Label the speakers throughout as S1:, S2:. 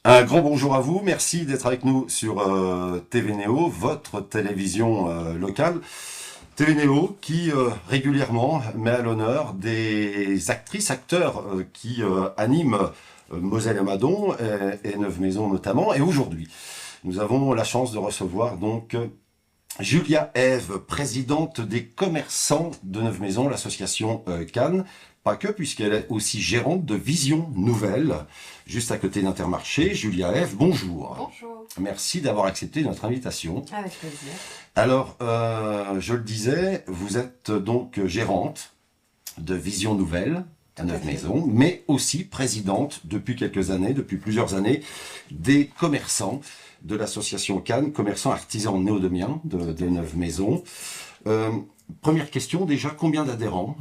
S1: Un grand bonjour à vous, merci d'être avec nous sur TV Néo, votre télévision locale. TV Néo qui régulièrement met à l'honneur des actrices, acteurs qui animent Moselle et Madon et Neuve Maisons notamment. Et aujourd'hui, nous avons la chance de recevoir donc Julia Ève, présidente des commerçants de Neuve Maisons, l'association Cannes. Pas que, puisqu'elle est aussi gérante de Vision Nouvelle, juste à côté d'Intermarché. Julia Ève, bonjour.
S2: Bonjour.
S1: Merci d'avoir accepté notre invitation.
S2: Avec plaisir.
S1: Alors, je le disais, vous êtes donc gérante de Vision Nouvelle à Neuve Maisons, mais aussi présidente depuis quelques années, depuis plusieurs années, des commerçants de l'association Cannes, commerçants artisans néodomiens de Neuve Maisons. Première question, déjà, combien d'adhérents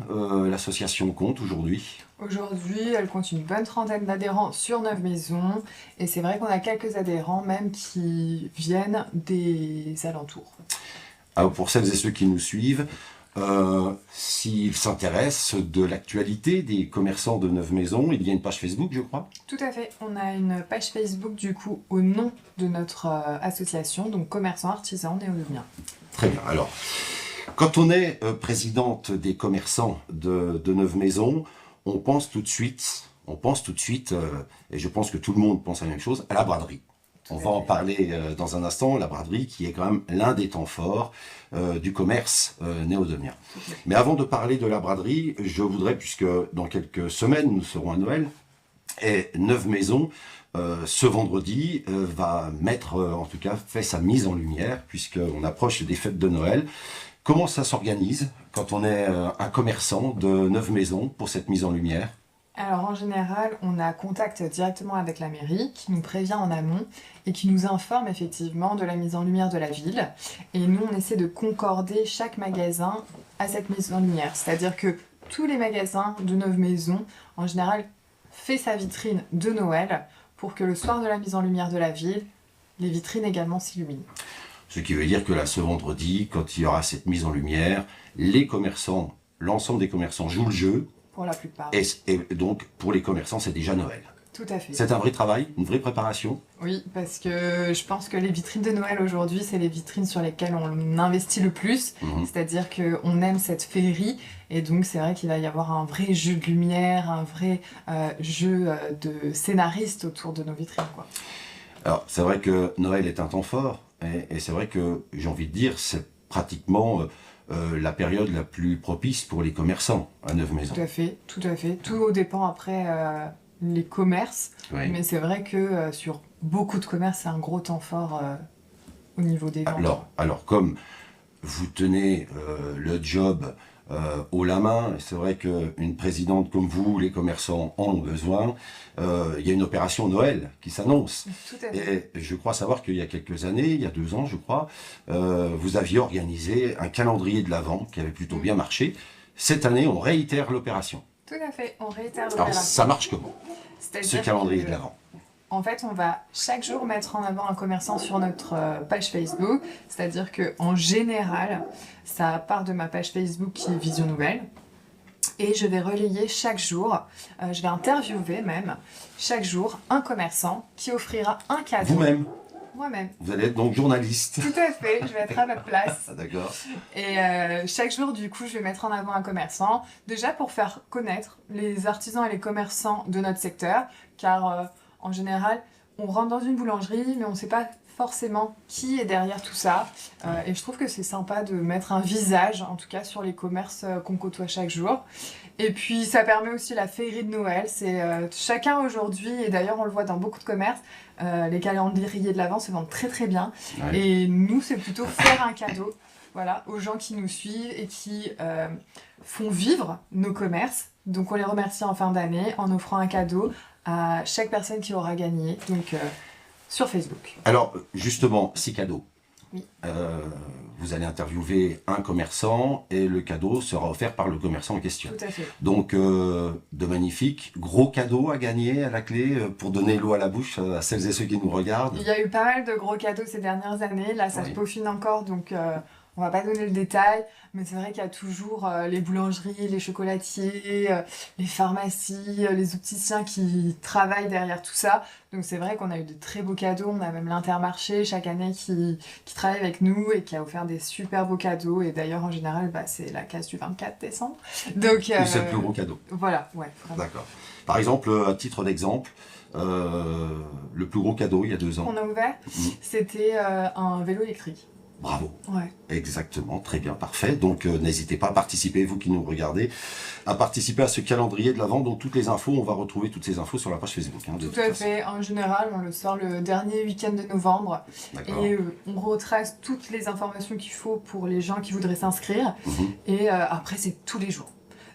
S1: l'association compte aujourd'hui?
S2: Aujourd'hui, elle compte une bonne trentaine d'adhérents sur Neuve Maisons. Et c'est vrai qu'on a quelques adhérents même qui viennent des alentours.
S1: Alors, pour celles et ceux qui nous suivent, s'ils s'intéressent de l'actualité des commerçants de Neuve Maisons, il y a une page Facebook, je crois.
S2: Tout à fait. On a une page Facebook, du coup, au nom de notre association, donc Commerçants Artisans Néodomiens.
S1: Très bien. Alors, quand on est présidente des commerçants de Neuve Maisons, on pense tout de suite, et je pense que tout le monde pense à la même chose, à la braderie. On va en parler dans un instant, la braderie qui est quand même l'un des temps forts du commerce néodomien. Mais avant de parler de la braderie, je voudrais, puisque dans quelques semaines nous serons à Noël, et Neuve Maisons, ce vendredi, va mettre, en tout cas, fait sa mise en lumière, puisqu'on approche des fêtes de Noël. Comment ça s'organise quand on est un commerçant de Neuve Maisons pour cette mise en lumière?
S2: Alors en général, on a contact directement avec la mairie qui nous prévient en amont et qui nous informe effectivement de la mise en lumière de la ville. Et nous, on essaie de concorder chaque magasin à cette mise en lumière. C'est-à-dire que tous les magasins de Neuve Maisons, en général, fait sa vitrine de Noël pour que le soir de la mise en lumière de la ville, les vitrines également s'illuminent.
S1: Ce qui veut dire que là, ce vendredi, quand il y aura cette mise en lumière, les commerçants, l'ensemble des commerçants jouent le jeu.
S2: Pour la plupart.
S1: Et donc, pour les commerçants, c'est déjà Noël.
S2: Tout à fait.
S1: C'est un vrai travail, une vraie préparation.
S2: Oui, parce que je pense que les vitrines de Noël aujourd'hui, c'est les vitrines sur lesquelles on investit le plus. C'est-à-dire qu'on aime cette féerie. Et donc, c'est vrai qu'il va y avoir un vrai jeu de lumière, un vrai jeu de scénaristes autour de nos vitrines, quoi.
S1: Alors, c'est vrai que Noël est un temps fort. Et c'est vrai que, j'ai envie de dire, c'est pratiquement la période la plus propice pour les commerçants à Neuve Maisons.
S2: Tout à fait, tout à fait. Tout dépend après les commerces. Oui. Mais c'est vrai que sur beaucoup de commerces, c'est un gros temps fort au niveau des ventes.
S1: Alors comme vous tenez le job haut la main, c'est vrai qu'une présidente comme vous, les commerçants en ont besoin. Il y a une opération Noël qui s'annonce. Et je crois savoir qu'il y a quelques années, il y a 2 ans je crois, vous aviez organisé un calendrier de l'Avent qui avait plutôt bien marché. Cette année, on réitère l'opération.
S2: Tout à fait, on réitère l'opération.
S1: Alors ça marche comment, ce calendrier de l'Avent?
S2: En fait, on va chaque jour mettre en avant un commerçant sur notre page Facebook. C'est-à-dire qu'en général, ça part de ma page Facebook qui est Vision Nouvelle. Et je vais relayer chaque jour, je vais interviewer même, chaque jour, un commerçant qui offrira un cadeau.
S1: Vous-même?
S2: Moi-même.
S1: Vous allez être donc journaliste?
S2: Tout à fait, je vais être à votre place.
S1: D'accord.
S2: Et chaque jour, du coup, je vais mettre en avant un commerçant, déjà pour faire connaître les artisans et les commerçants de notre secteur, car en général, on rentre dans une boulangerie, mais on ne sait pas forcément qui est derrière tout ça. Et je trouve que c'est sympa de mettre un visage, en tout cas, sur les commerces qu'on côtoie chaque jour. Et puis, ça permet aussi la féerie de Noël. C'est chacun aujourd'hui, et d'ailleurs, on le voit dans beaucoup de commerces, les calendriers de l'Avent se vendent très très bien. Ouais. Et nous, c'est plutôt faire un cadeau, voilà, aux gens qui nous suivent et qui font vivre nos commerces. Donc, on les remercie en fin d'année en offrant un cadeau à chaque personne qui aura gagné, donc sur Facebook.
S1: Alors, justement, ces cadeaux.
S2: Oui.
S1: Vous allez interviewer un commerçant et le cadeau sera offert par le commerçant en question.
S2: Tout à fait.
S1: Donc, de magnifiques, gros cadeaux à gagner à la clé pour donner l'eau à la bouche à celles et ceux qui nous regardent.
S2: Il y a eu pas mal de gros cadeaux ces dernières années. Là, ça se peaufine encore, donc On va pas donner le détail, mais c'est vrai qu'il y a toujours les boulangeries, les chocolatiers, les pharmacies, les opticiens qui travaillent derrière tout ça. Donc c'est vrai qu'on a eu de très beaux cadeaux. On a même l'Intermarché chaque année qui travaille avec nous et qui a offert des super beaux cadeaux. Et d'ailleurs, en général, c'est la casse du 24 décembre. Donc,
S1: C'est le plus gros cadeau.
S2: Voilà, ouais, vraiment.
S1: D'accord. Par exemple, à titre d'exemple, le plus gros cadeau il y a 2 ans.
S2: On a ouvert, c'était un vélo électrique.
S1: Bravo.
S2: Ouais.
S1: Exactement, très bien, parfait. Donc n'hésitez pas à participer, vous qui nous regardez, à participer à ce calendrier de l'Avent. Donc toutes les infos, on va retrouver toutes ces infos sur la page Facebook. De
S2: Tout
S1: toute
S2: à
S1: façon.
S2: fait. En général, on le sort le dernier week-end de novembre.
S1: D'accord.
S2: Et on retrace toutes les informations qu'il faut pour les gens qui voudraient s'inscrire.
S1: Mhm.
S2: Et après, c'est tous les jours.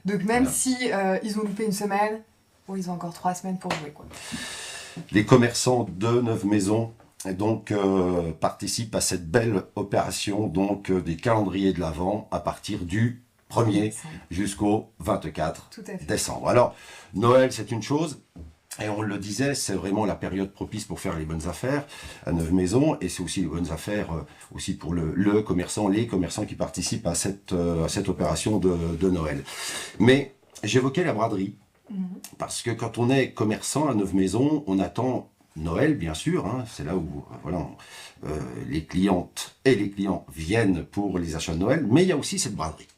S2: Donc même
S1: Voilà.
S2: si ils ont loupé une semaine, bon, ils ont encore 3 semaines pour jouer, quoi.
S1: Les commerçants de Neuve-Maisons donc participent à cette belle opération donc des calendriers de l'Avent à partir du 1er jusqu'au 24
S2: Tout à fait.
S1: décembre. Alors Noël c'est une chose. Et on le disait, c'est vraiment la période propice pour faire les bonnes affaires à Neuve-Maisons. Et c'est aussi les bonnes affaires aussi pour le commerçant, les commerçants qui participent à cette opération de Noël. Mais j'évoquais la braderie. Parce que quand on est commerçant à Neuve-Maisons, on attend Noël, bien sûr. Hein, c'est là où voilà, les clientes et les clients viennent pour les achats de Noël. Mais il y a aussi cette braderie.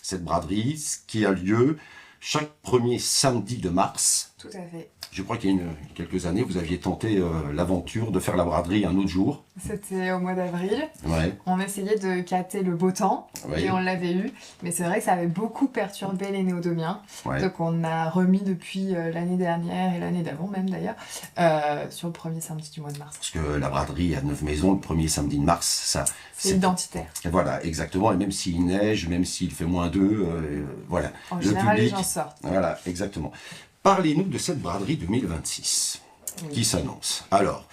S1: Cette braderie qui a lieu chaque premier samedi de mars.
S2: Tout à fait.
S1: Je crois qu'il y a quelques années, vous aviez tenté l'aventure de faire la braderie un autre jour.
S2: C'était au mois d'avril.
S1: Ouais.
S2: On essayait de capter le beau temps
S1: Ouais.
S2: et on l'avait eu. Mais c'est vrai que ça avait beaucoup perturbé les néodomiens.
S1: Ouais.
S2: Donc on a remis depuis l'année dernière et l'année d'avant même d'ailleurs sur le premier samedi du mois de mars.
S1: Parce que la braderie à Neuve-Maisons, le premier samedi de mars, ça...
S2: C'est identitaire.
S1: Voilà, exactement. Et même s'il neige, même s'il fait -2, voilà.
S2: En
S1: Le
S2: général, les
S1: public-
S2: gens sortent.
S1: Voilà, exactement. Parlez-nous de cette braderie 2026 qui s'annonce. Alors,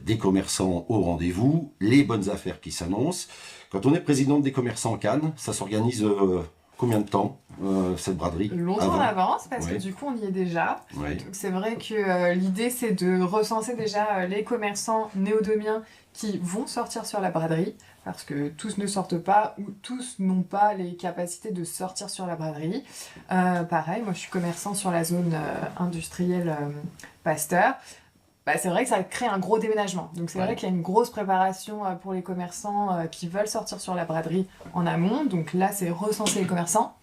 S1: des commerçants au rendez-vous, les bonnes affaires qui s'annoncent. Quand on est présidente des commerçants Cannes, ça s'organise combien de temps, cette braderie?
S2: Longtemps en
S1: Avant
S2: avance parce
S1: Ouais.
S2: que du coup on y est déjà.
S1: Ouais.
S2: Donc c'est vrai que l'idée c'est de recenser déjà les commerçants néodomiens qui vont sortir sur la braderie parce que tous ne sortent pas ou tous n'ont pas les capacités de sortir sur la braderie. Pareil, moi je suis commerçant sur la zone industrielle Pasteur. Bah, c'est vrai que ça crée un gros déménagement. Donc c'est
S1: Ouais.
S2: vrai qu'il y a une grosse préparation pour les commerçants qui veulent sortir sur la braderie en amont. Donc là c'est recenser les commerçants.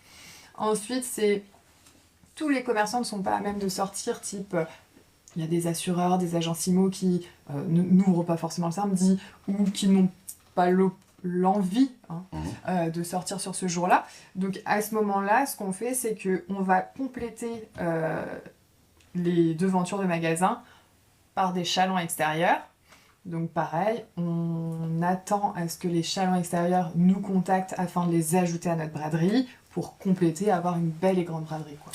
S2: Ensuite c'est tous les commerçants ne sont pas à même de sortir, type il y a des assureurs, des agents IMO qui n'ouvrent pas forcément le samedi ou qui n'ont pas l'envie de sortir sur ce jour-là. Donc à ce moment-là, ce qu'on fait, c'est qu'on va compléter les devantures de magasins par des chalands extérieurs. Donc pareil, on attend à ce que les chalands extérieurs nous contactent afin de les ajouter à notre braderie pour compléter, avoir une belle et grande braderie, quoi.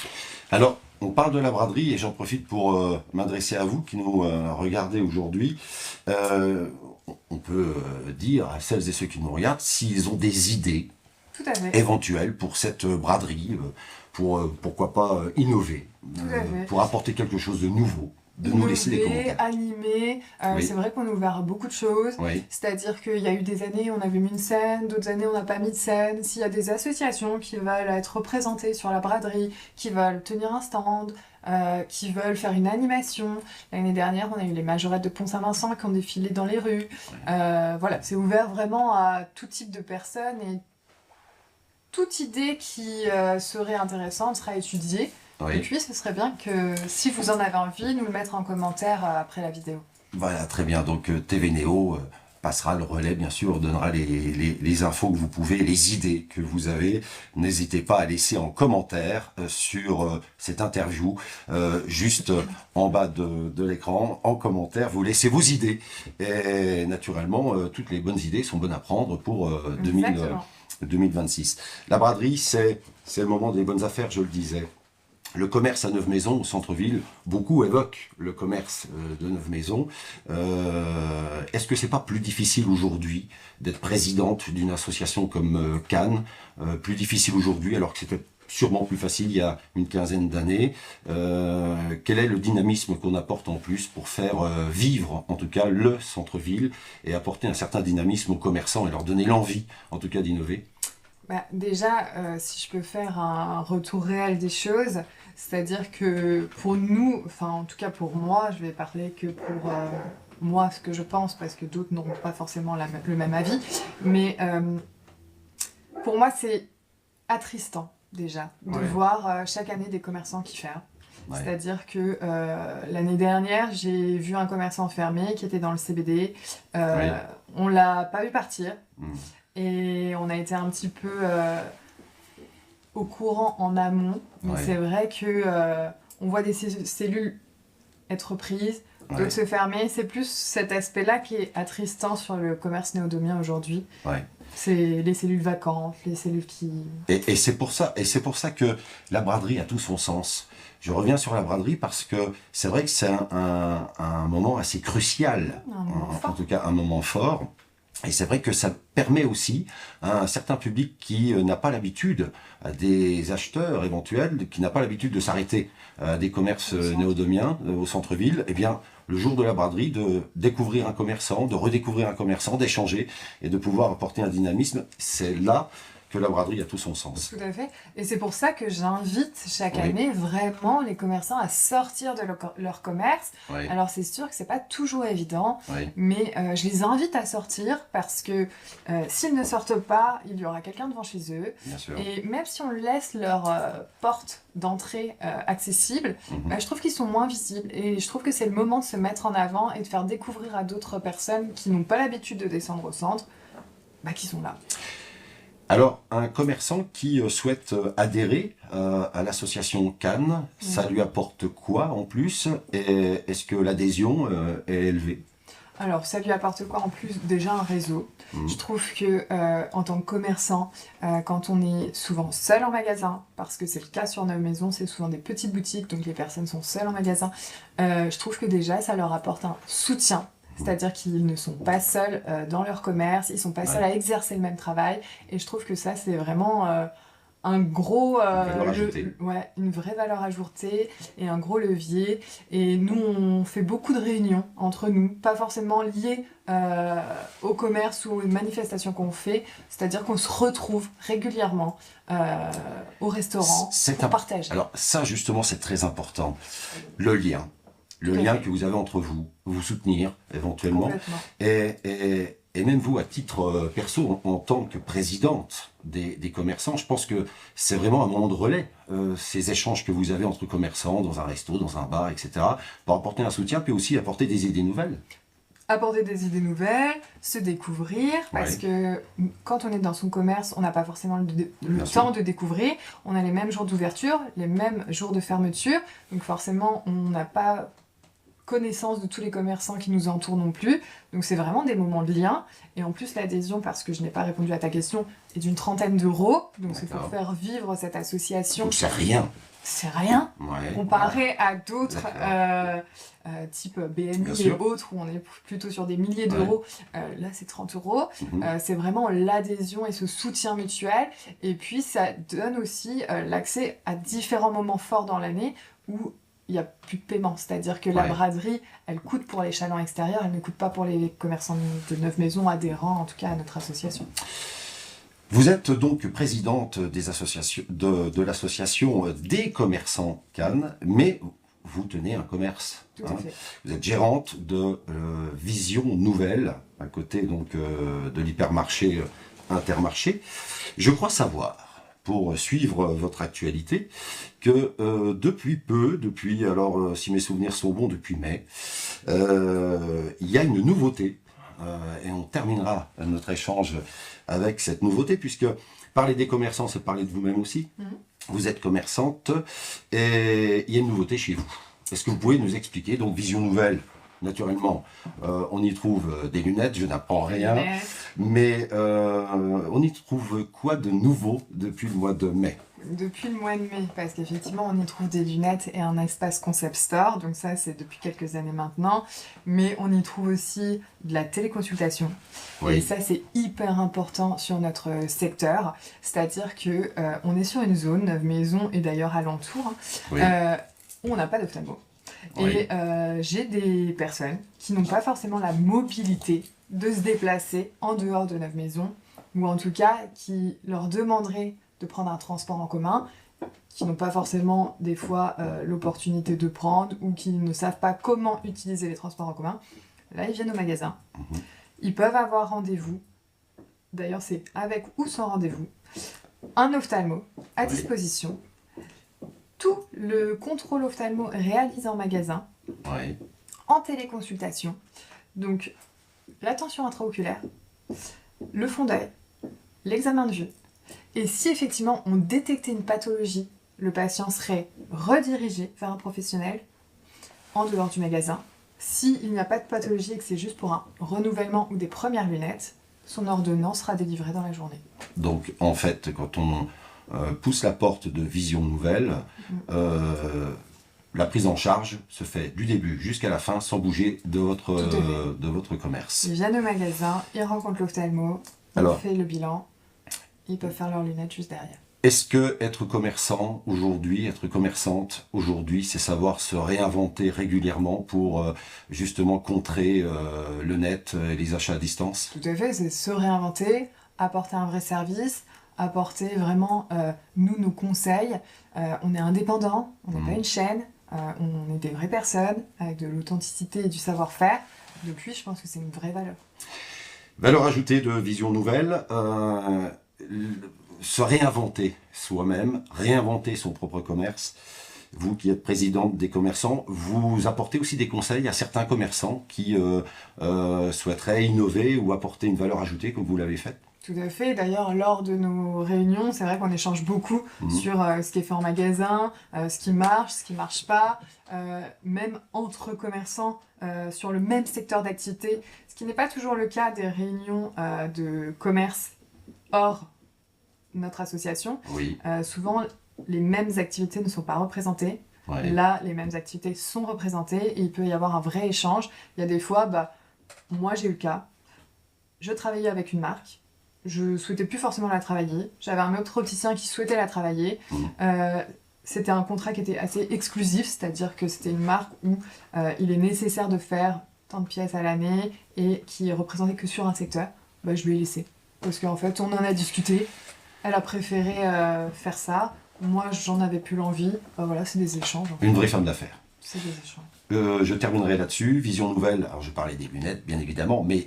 S1: Alors, on parle de la braderie et j'en profite pour m'adresser à vous qui nous regardez aujourd'hui. On peut dire à celles et ceux qui nous regardent s'ils ont des idées
S2: Tout à fait.
S1: éventuelles pour cette braderie, pour pourquoi pas innover,
S2: à fait.
S1: pour apporter quelque chose de nouveau, de nous laisser des
S2: Innover,
S1: commentaires.
S2: animer,
S1: Oui.
S2: c'est vrai qu'on a ouvert beaucoup de choses.
S1: Oui,
S2: C'est-à-dire qu'il y a eu des années, on avait mis une scène, d'autres années, on n'a pas mis de scène. S'il y a des associations qui veulent être représentées sur la braderie, qui veulent tenir un stand, qui veulent faire une animation. L'année dernière, on a eu les majorettes de Pont-Saint-Vincent qui ont défilé dans les rues. Voilà, c'est ouvert vraiment à tout type de personnes et toute idée qui serait intéressante sera étudiée. Et
S1: oui.
S2: puis, ce serait bien que, si vous en avez envie, nous le mettre en commentaire après la vidéo.
S1: Voilà, très bien. Donc TV Néo passera le relais, bien sûr, donnera les infos que vous pouvez, les idées que vous avez. N'hésitez pas à laisser en commentaire sur cette interview, juste en bas de l'écran, en commentaire, vous laissez vos idées. Et naturellement, toutes les bonnes idées sont bonnes à prendre pour 2026. La braderie, c'est le moment des bonnes affaires, je le disais. Le commerce à Neuve-Maisons, au centre-ville, beaucoup évoquent le commerce de Neuve-Maisons. Est-ce que c'est pas plus difficile aujourd'hui d'être présidente d'une association comme Cannes, plus difficile aujourd'hui alors que c'était sûrement plus facile il y a une quinzaine d'années. Quel est le dynamisme qu'on apporte en plus pour faire vivre, en tout cas, le centre-ville et apporter un certain dynamisme aux commerçants et leur donner l'envie, en tout cas, d'innover?
S2: Bah, déjà, si je peux faire un retour réel des choses, c'est-à-dire que pour nous, enfin en tout cas pour moi, je vais parler que pour moi ce que je pense, parce que d'autres n'auront pas forcément le même avis, mais pour moi c'est attristant déjà de voir chaque année des commerçants qui ferment. Ouais. C'est-à-dire que l'année dernière, j'ai vu un commerçant fermé qui était dans le CBD. On l'a pas vu partir. Et on a été un petit peu au courant en amont. Mais c'est vrai que on voit des cellules être prises, d'autres se fermer. C'est plus cet aspect-là qui est attristant sur le commerce néodomien aujourd'hui. C'est les cellules vacantes, les cellules qui...
S1: Et c'est pour ça que la braderie a tout son sens. Je reviens sur la braderie parce que c'est vrai que c'est un moment assez crucial, en tout cas un moment fort. Et c'est vrai que ça permet aussi à un certain public qui n'a pas l'habitude, à des acheteurs éventuels, qui n'a pas l'habitude de s'arrêter à des commerces néodomiens au centre-ville, eh bien, le jour de la braderie, de découvrir un commerçant, de redécouvrir un commerçant, d'échanger et de pouvoir apporter un dynamisme, c'est là que la braderie a tout son sens.
S2: Tout à fait. Et c'est pour ça que j'invite chaque année vraiment les commerçants à sortir de leur commerce. Alors c'est sûr que c'est pas toujours évident, mais je les invite à sortir parce que s'ils ne sortent pas, il y aura quelqu'un devant chez eux. Et même si on laisse leur porte d'entrée accessible, je trouve qu'ils sont moins visibles. Et je trouve que c'est le moment de se mettre en avant et de faire découvrir à d'autres personnes qui n'ont pas l'habitude de descendre au centre, qui sont là.
S1: Alors, un commerçant qui souhaite adhérer à l'association Cannes, ça lui apporte quoi en plus? Et est-ce que l'adhésion est élevée?
S2: Alors, ça lui apporte quoi en plus? Déjà un réseau. Je trouve que en tant que commerçant, quand on est souvent seul en magasin, parce que c'est le cas sur nos maisons, c'est souvent des petites boutiques, donc les personnes sont seules en magasin, je trouve que déjà ça leur apporte un soutien. C'est-à-dire qu'ils ne sont pas seuls dans leur commerce, ils ne sont pas seuls à exercer le même travail. Et je trouve que ça, c'est vraiment un gros... une vraie valeur ajoutée et un gros levier. Et nous, on fait beaucoup de réunions entre nous, pas forcément liées au commerce ou aux manifestations qu'on fait. C'est-à-dire qu'on se retrouve régulièrement au restaurant pour partager.
S1: Alors ça, justement, c'est très important. Le lien. Le lien que vous avez entre vous, vous soutenir éventuellement, et même vous à titre perso, en tant que présidente des commerçants, je pense que c'est vraiment un moment de relais, ces échanges que vous avez entre commerçants, dans un resto, dans un bar, etc., pour apporter un soutien, puis aussi apporter des idées nouvelles.
S2: Apporter des idées nouvelles, se découvrir, parce que quand on est dans son commerce, on n'a pas forcément le temps de découvrir. On a les mêmes jours d'ouverture, les mêmes jours de fermeture, donc forcément on n'a pas connaissance de tous les commerçants qui nous entourent non plus. Donc c'est vraiment des moments de lien. Et en plus l'adhésion, parce que je n'ai pas répondu à ta question, est d'une trentaine d'euros. Donc c'est pour faire vivre cette association.
S1: Donc c'est rien.
S2: C'est rien. Comparé à d'autres type BNI et autres, où on est plutôt sur des milliers d'euros. Là c'est 30 euros. C'est vraiment l'adhésion et ce soutien mutuel. Et puis ça donne aussi l'accès à différents moments forts dans l'année où il n'y a plus de paiement, c'est-à-dire que la braderie, elle coûte pour les chalands extérieurs, elle ne coûte pas pour les commerçants de Neuve Maisons adhérents, en tout cas à notre association.
S1: Vous êtes donc présidente des associations, de l'association des commerçants Cannes, mais vous tenez un commerce.
S2: Tout à fait.
S1: Vous êtes gérante de Vision Nouvelle, à côté donc, de l'hypermarché Intermarché. Je crois savoir, pour suivre votre actualité, que depuis, alors si mes souvenirs sont bons, depuis mai, il y a une nouveauté, et on terminera notre échange avec cette nouveauté, puisque parler des commerçants, c'est parler de vous-même aussi. Vous êtes commerçante, et il y a une nouveauté chez vous. Est-ce que vous pouvez nous expliquer, donc Vision Nouvelle, naturellement, on y trouve des lunettes, je n'apprends rien, mais on y trouve quoi de nouveau depuis le mois de mai?
S2: depuis le mois de mai, parce qu'effectivement, on y trouve des lunettes et un espace concept store, donc ça, c'est depuis quelques années maintenant, mais on y trouve aussi de la téléconsultation. Et
S1: Oui,
S2: ça, c'est hyper important sur notre secteur, c'est-à-dire que on est sur une zone, Neuve Maisons et d'ailleurs alentour,
S1: oui,
S2: où on n'a pas d'ophtalmo.
S1: oui.
S2: Et j'ai des personnes qui n'ont pas forcément la mobilité de se déplacer en dehors de Neuve Maisons, ou en tout cas qui leur demanderaient de prendre un transport en commun, qui n'ont pas forcément des fois l'opportunité de prendre, ou qui ne savent pas comment utiliser les transports en commun. Là, ils viennent au magasin.
S1: Mhm.
S2: Ils peuvent avoir rendez-vous. D'ailleurs, c'est avec ou sans rendez-vous. Un ophtalmo à
S1: Oui.
S2: disposition. Tout le contrôle ophtalmo réalisé en magasin,
S1: Oui,
S2: en téléconsultation. Donc, l'attention intraoculaire, le fond d'œil, l'examen de vue. Et si effectivement on détectait une pathologie, le patient serait redirigé vers un professionnel en dehors du magasin. S'il n'y a pas de pathologie et que c'est juste pour un renouvellement ou des premières lunettes, son ordonnance sera délivrée dans la journée.
S1: donc en fait, quand on pousse la porte de Vision Nouvelle, la prise en charge se fait du début jusqu'à la fin sans bouger de
S2: Tout à fait.
S1: de votre commerce.
S2: Ils viennent au magasin, ils rencontrent l'ophtalmo,
S1: Alors,
S2: il fait le bilan, ils peuvent faire leurs lunettes juste derrière.
S1: est-ce que être commerçant aujourd'hui, être commerçante aujourd'hui, c'est savoir se réinventer régulièrement pour justement contrer le net et les achats à distance?
S2: Tout à fait, c'est se réinventer, apporter un vrai service, apporter vraiment, nous, nos conseils. On est indépendant, on n'est pas une chaîne, on est des vraies personnes avec de l'authenticité et du savoir-faire. Depuis, je pense que c'est une vraie valeur.
S1: Valeur ajoutée de Vision Nouvelle, se réinventer soi-même, réinventer son propre commerce. Vous qui êtes présidente des commerçants, vous apportez aussi des conseils à certains commerçants qui souhaiteraient innover ou apporter une valeur ajoutée comme vous l'avez fait?
S2: Tout à fait. D'ailleurs, lors de nos réunions, c'est vrai qu'on échange beaucoup sur ce qui est fait en magasin, ce qui marche pas, même entre commerçants sur le même secteur d'activité, ce qui n'est pas toujours le cas des réunions de commerce hors notre association.
S1: Oui,
S2: Souvent, les mêmes activités ne sont pas représentées.
S1: ouais.
S2: Là, les mêmes activités sont représentées et il peut y avoir un vrai échange. Il y a des fois, moi j'ai eu le cas, je travaillais avec une marque, je souhaitais plus forcément la travailler, j'avais un autre opticien qui souhaitait la travailler. C'était un contrat qui était assez exclusif, c'est-à-dire que c'était une marque où il est nécessaire de faire tant de pièces à l'année et qui est représenté que sur un secteur. Je lui ai laissé. Parce qu'en fait, on en a discuté, elle a préféré faire ça, moi j'en avais plus l'envie. Voilà, c'est des échanges. En fait.
S1: Une vraie femme d'affaires.
S2: C'est des échanges.
S1: Je terminerai là-dessus. Vision Nouvelle, alors je parlais des lunettes, bien évidemment, mais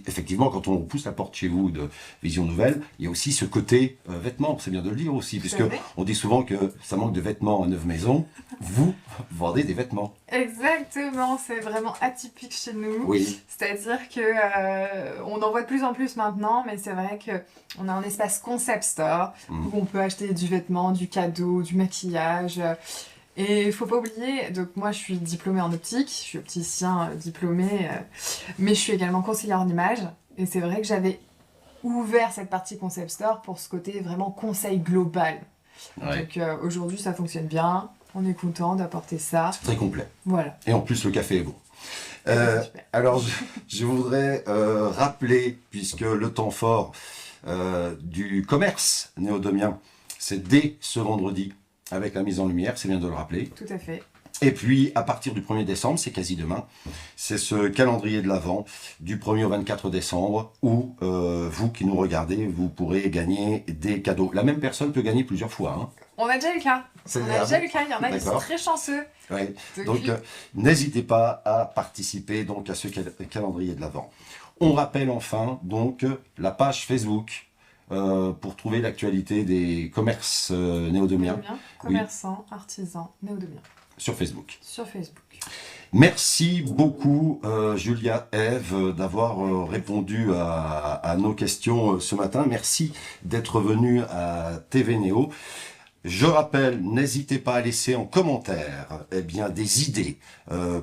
S1: effectivement, quand on pousse la porte chez vous de Vision Nouvelle, il y a aussi ce côté vêtements, c'est bien de le dire aussi, puisque on dit souvent que ça manque de vêtements à Neuve Maisons. Vous vendez des vêtements.
S2: Exactement, c'est vraiment atypique chez nous.
S1: Oui.
S2: C'est-à-dire que on en voit de plus en plus maintenant, mais c'est vrai qu'on a un espace concept store où on peut acheter du vêtement, du cadeau, du maquillage. Et il faut pas oublier, donc moi je suis diplômée en optique, je suis opticien diplômé, mais je suis également conseillère en image. Et c'est vrai que j'avais ouvert cette partie concept store pour ce côté vraiment conseil global.
S1: Ouais.
S2: Donc aujourd'hui ça fonctionne bien, on est content d'apporter ça.
S1: C'est très complet.
S2: Voilà.
S1: Et en plus, le café est bon.
S2: Super.
S1: Alors, je voudrais rappeler, puisque le temps fort du commerce néodomien, c'est dès ce vendredi, avec la mise en lumière, c'est bien de le rappeler.
S2: Tout à fait.
S1: Et puis, à partir du 1er décembre, c'est quasi demain, c'est ce calendrier de l'Avent du 1er au 24 décembre où vous qui nous regardez, vous pourrez gagner des cadeaux. La même personne peut gagner plusieurs fois. Hein.
S2: On a déjà eu le cas.
S1: C'est
S2: On a
S1: vrai.
S2: déjà eu le cas. Il y en a qui sont
S1: D'accord.
S2: très chanceux.
S1: Ouais.
S2: Depuis-
S1: Donc, n'hésitez pas à participer donc, à ce calendrier de l'Avent. On rappelle enfin donc la page Facebook pour trouver l'actualité des commerces néodomiens
S2: Néodomien, commerçants, artisans, néodomiens.
S1: sur Facebook.
S2: Sur Facebook.
S1: Merci beaucoup Julia, Ève, d'avoir répondu à nos questions ce matin. Merci d'être venue à TV Néo. Je rappelle, n'hésitez pas à laisser en commentaire des idées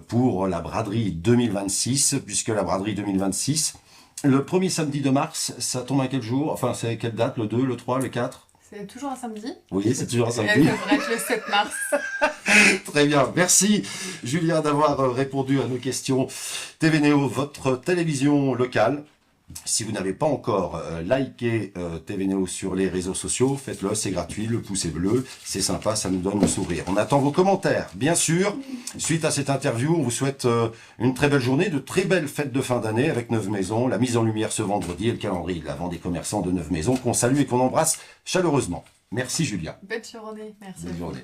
S1: pour la braderie 2026, puisque la braderie 2026, le premier samedi de mars, ça tombe à quel jour? Enfin, c'est quelle date? Le 2, le 3, le 4?
S2: C'est toujours un samedi.
S1: Oui, c'est toujours un
S2: Et
S1: samedi.
S2: elle devrait être le 7 mars.
S1: Très bien. Merci, Julien, d'avoir répondu à nos questions. TV Néo, votre télévision locale. Si vous n'avez pas encore liké TV Néo sur les réseaux sociaux, faites-le, c'est gratuit, le pouce est bleu, c'est sympa, ça nous donne le sourire. On attend vos commentaires, bien sûr. Suite à cette interview, on vous souhaite une très belle journée, de très belles fêtes de fin d'année avec Neuve Maisons, la mise en lumière ce vendredi et le calendrier de l'Avent des commerçants de Neuve Maisons qu'on salue et qu'on embrasse chaleureusement. Merci Julien.
S2: Belle journée, merci.
S1: Bonne journée.